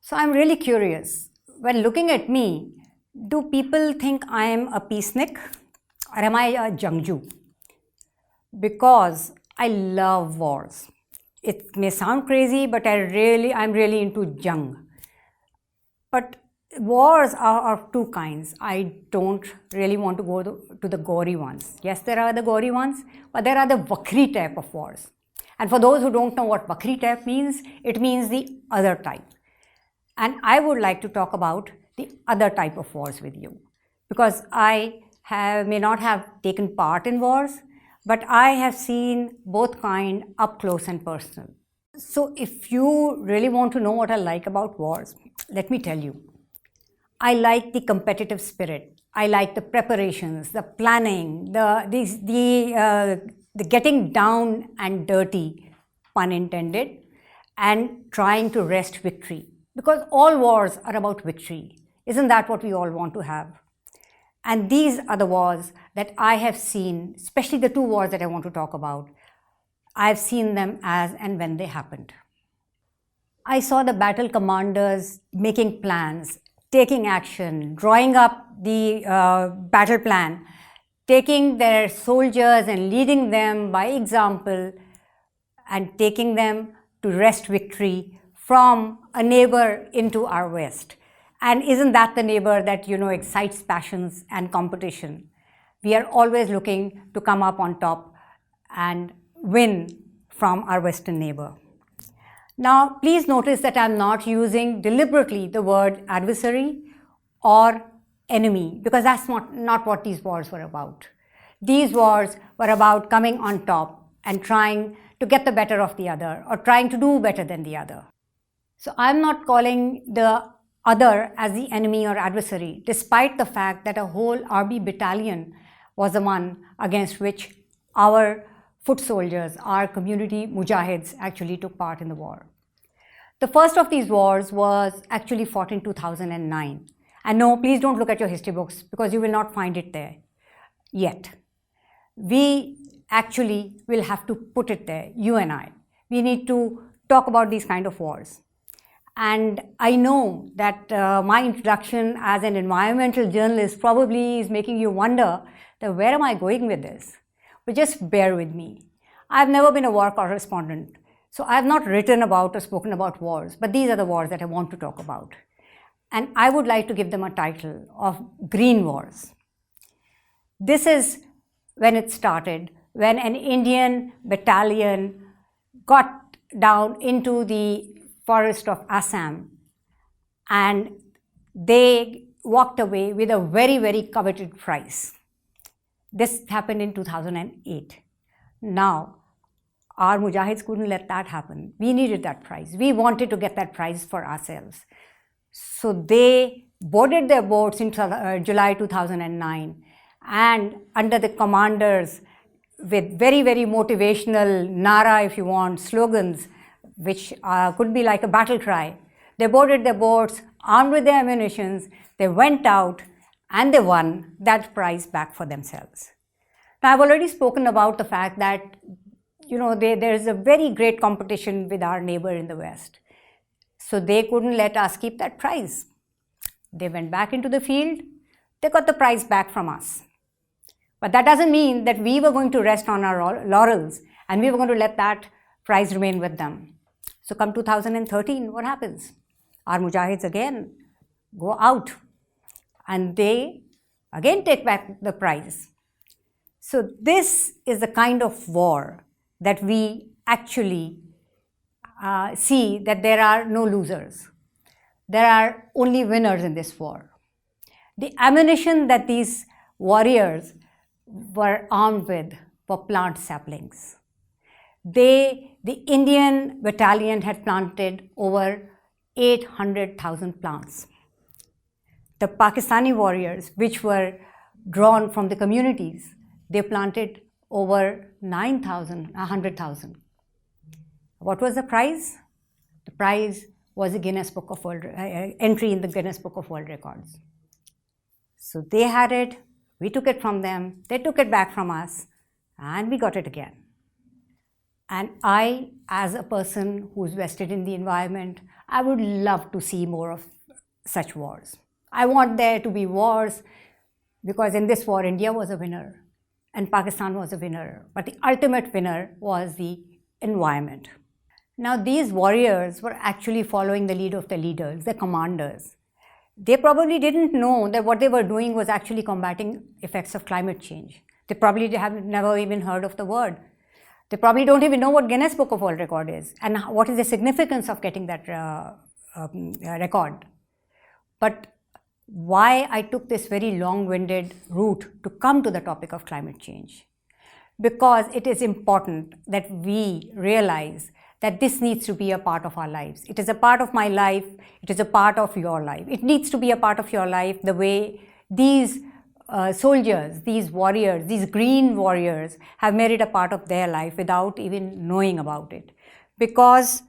So I'm really curious, when looking at me, do people think I am a peacenik or am I a jangju? Because I love wars. It may sound crazy, but I'm really into jang. But wars are of two kinds. I don't really want to go to the gory ones. Yes, there are the gory ones, but there are the vakri type of wars. And for those who don't know what vakri type means, it means the other type. And I would like to talk about the other type of wars with you, because I may not have taken part in wars, but I have seen both kind up close and personal. So if you really want to know what I like about wars, let me tell you. I like the competitive spirit. I like the preparations, the planning, the getting down and dirty, pun intended, and trying to wrest victory. Because all wars are about victory. Isn't that what we all want to have? And these are the wars that I have seen, especially the two wars that I want to talk about. I've seen them as and when they happened. I saw the battle commanders making plans, taking action, drawing up the battle plan, taking their soldiers and leading them by example, and taking them to wrest victory from a neighbor into our west. And isn't that the neighbor that, excites passions and competition? We are always looking to come up on top and win from our western neighbor. Now, please notice that I'm not using deliberately the word adversary or enemy, because that's not what these wars were about. These wars were about coming on top and trying to get the better of the other, or trying to do better than the other. So I'm not calling the other as the enemy or adversary, despite the fact that a whole army battalion was the one against which our foot soldiers, our community mujahids, actually took part in the war. The first of these wars was actually fought in 2009. And no, please don't look at your history books, because you will not find it there yet. We actually will have to put it there, you and I. We need to talk about these kind of wars. And I know that my introduction as an environmental journalist probably is making you wonder that where am I going with this? But just bear with me. I've never been a war correspondent, so I have not written about or spoken about wars, but these are the wars that I want to talk about. And I would like to give them a title of Green Wars. This is when it started, when an Indian battalion got down into the forest of Assam, and they walked away with a very, very coveted prize. This happened in 2008. Now, our mujahids couldn't let that happen. We needed that prize. We wanted to get that prize for ourselves. So they boarded their boats in July 2009, and under the commanders with very, very motivational nara, if you want, slogans, which could be like a battle cry. They boarded their boats, armed with their ammunitions, they went out and they won that prize back for themselves. Now, I've already spoken about the fact that, there is a very great competition with our neighbor in the West. So they couldn't let us keep that prize. They went back into the field, they got the prize back from us. But that doesn't mean that we were going to rest on our laurels and we were going to let that prize remain with them. So come 2013, what happens? Our mujahids again go out and they again take back the prize. So this is the kind of war that we actually see, that there are no losers. There are only winners in this war. The ammunition that these warriors were armed with were plant saplings. The Indian battalion had planted over 800,000 plants. The Pakistani warriors, which were drawn from the communities, they planted over 100,000. What was the prize? The prize was a Guinness Book of World entry in the Guinness Book of World Records. So they had it, we took it from them, they took it back from us, and we got it again. And I, as a person who's vested in the environment, I would love to see more of such wars. I want there to be wars because in this war, India was a winner and Pakistan was a winner. But the ultimate winner was the environment. Now, these warriors were actually following the lead of the leaders, the commanders. They probably didn't know that what they were doing was actually combating effects of climate change. They probably have never even heard of the word. They probably don't even know what Guinness Book of World Record is and what is the significance of getting that record. But why I took this very long-winded route to come to the topic of climate change? Because it is important that we realize that this needs to be a part of our lives. It is a part of my life. It is a part of your life. It needs to be a part of your life the way these soldiers, these warriors, these green warriors have made it a part of their life without even knowing about it. Because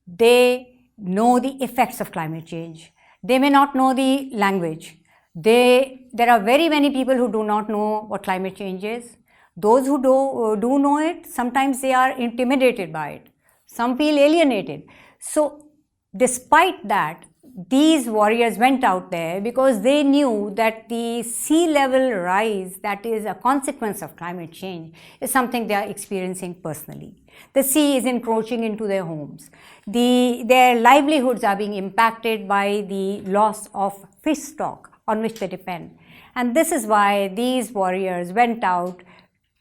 they know the effects of climate change. They may not know the language. There are very many people who do not know what climate change is. Those who do know it, sometimes they are intimidated by it. Some feel alienated. So despite that, these warriors went out there because they knew that the sea level rise that is a consequence of climate change is something they are experiencing personally. The sea is encroaching into their homes. Their livelihoods are being impacted by the loss of fish stock on which they depend. And this is why these warriors went out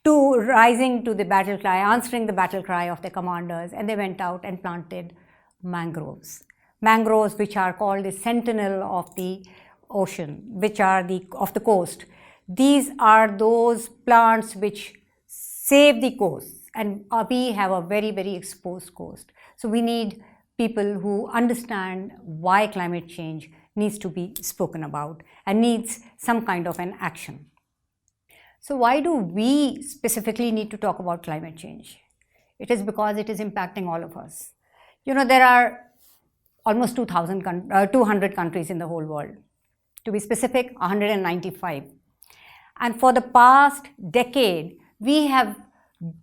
to rising to the battle cry, answering the battle cry of their commanders, and they went out and planted mangroves. Mangroves, which are called the sentinel of the ocean, which are of the coast. These are those plants which save the coast, and we have a very, very exposed coast. So we need people who understand why climate change needs to be spoken about and needs some kind of an action. So why do we specifically need to talk about climate change? It is because it is impacting all of us. You know, there are almost 200 countries in the whole world. To be specific, 195. And for the past decade, we have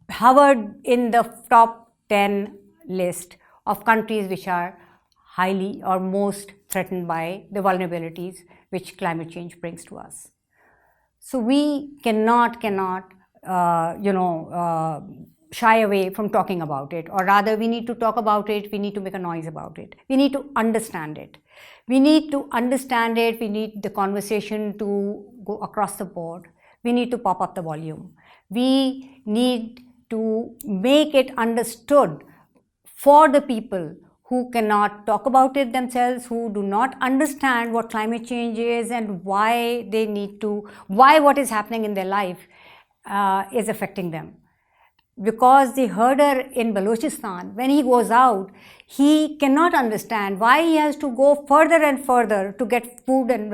hovered in the top 10 list of countries which are highly or most threatened by the vulnerabilities which climate change brings to us. So we cannot shy away from talking about it, or rather we need to talk about it, we need to make a noise about it. We need to understand it. We need to understand it, we need the conversation to go across the board. We need to pop up the volume. We need to make it understood for the people who cannot talk about it themselves, who do not understand what climate change is and why what is happening in their life is affecting them. Because the herder in Balochistan, when he goes out, he cannot understand why he has to go further and further to get food and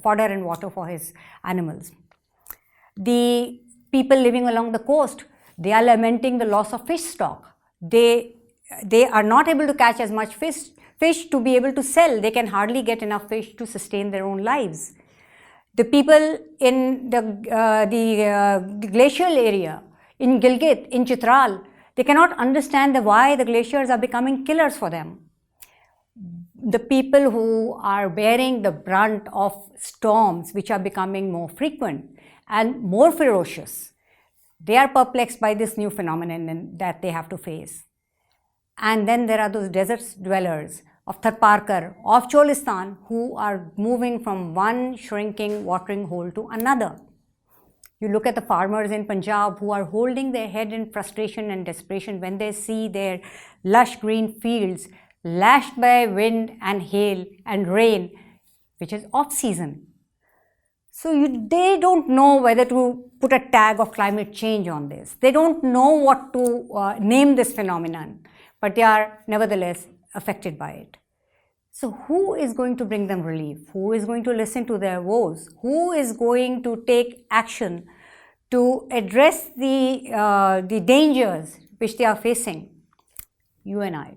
fodder and water for his animals. The people living along the coast, they are lamenting the loss of fish stock. They are not able to catch as much fish to be able to sell. They can hardly get enough fish to sustain their own lives. The people in the glacial area, in Gilgit, in Chitral, they cannot understand why the glaciers are becoming killers for them. The people who are bearing the brunt of storms which are becoming more frequent and more ferocious, they are perplexed by this new phenomenon that they have to face. And then there are those desert dwellers of Tharparkar, of Cholistan, who are moving from one shrinking watering hole to another. You look at the farmers in Punjab who are holding their head in frustration and desperation when they see their lush green fields lashed by wind and hail and rain, which is off-season. So they don't know whether to put a tag of climate change on this. They don't know what to name this phenomenon, but they are nevertheless affected by it. So who is going to bring them relief? Who is going to listen to their woes? Who is going to take action to address the dangers which they are facing? You and I.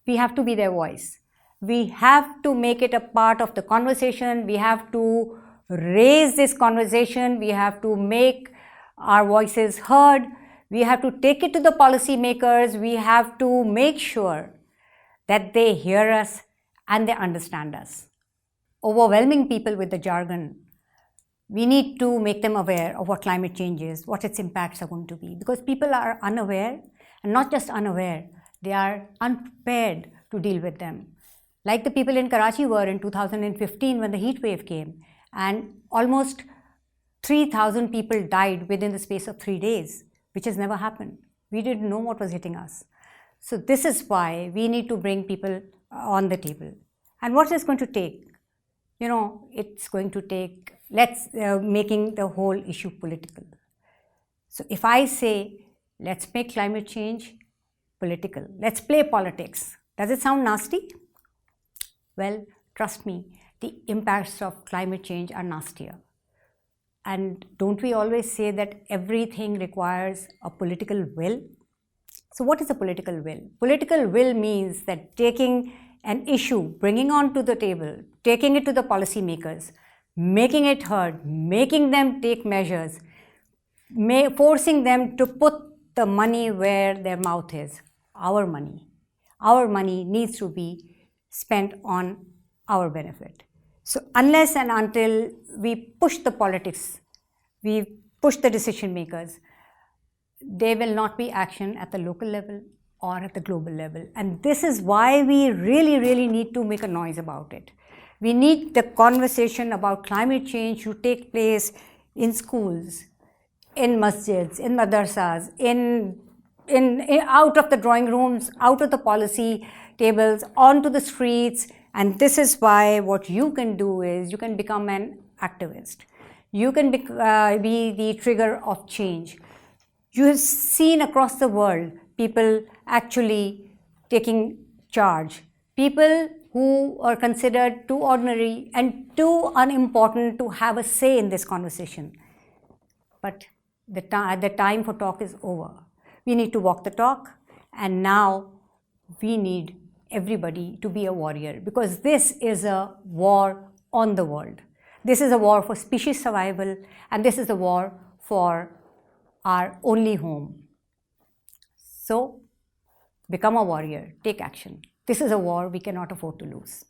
We have to be their voice. We have to make it a part of the conversation. We have to raise this conversation. We have to make our voices heard. We have to take it to the policymakers. We have to make sure that they hear us and they understand us. Overwhelming people with the jargon, we need to make them aware of what climate change is, what its impacts are going to be, because people are unaware, and not just unaware, they are unprepared to deal with them. Like the people in Karachi were in 2015 when the heat wave came, and almost 3,000 people died within the space of 3 days, which has never happened. We didn't know what was hitting us. So this is why we need to bring people on the table. And what is going to take? It's going to take making the whole issue political. So if I say, let's make climate change political, let's play politics, does it sound nasty? Well, trust me, the impacts of climate change are nastier. And don't we always say that everything requires a political will? So what is a political will? Political will means that taking an issue, bringing on to the table, taking it to the policymakers, making it heard, making them take measures, forcing them to put the money where their mouth is, our money. Our money needs to be spent on our benefit. So unless and until we push the politics, we push the decision makers, there will not be action at the local level or at the global level. And this is why we really, really need to make a noise about it. We need the conversation about climate change to take place in schools, in masjids, in madrasas, in out of the drawing rooms, out of the policy tables, onto the streets. And this is why what you can do is you can become an activist. You can be the trigger of change. You have seen across the world people actually taking charge. People who are considered too ordinary and too unimportant to have a say in this conversation. But the time for talk is over. We need to walk the talk, and now we need everybody to be a warrior, because this is a war on the world. This is a war for species survival, and this is a war for our only home. So, become a warrior, take action. This is a war we cannot afford to lose.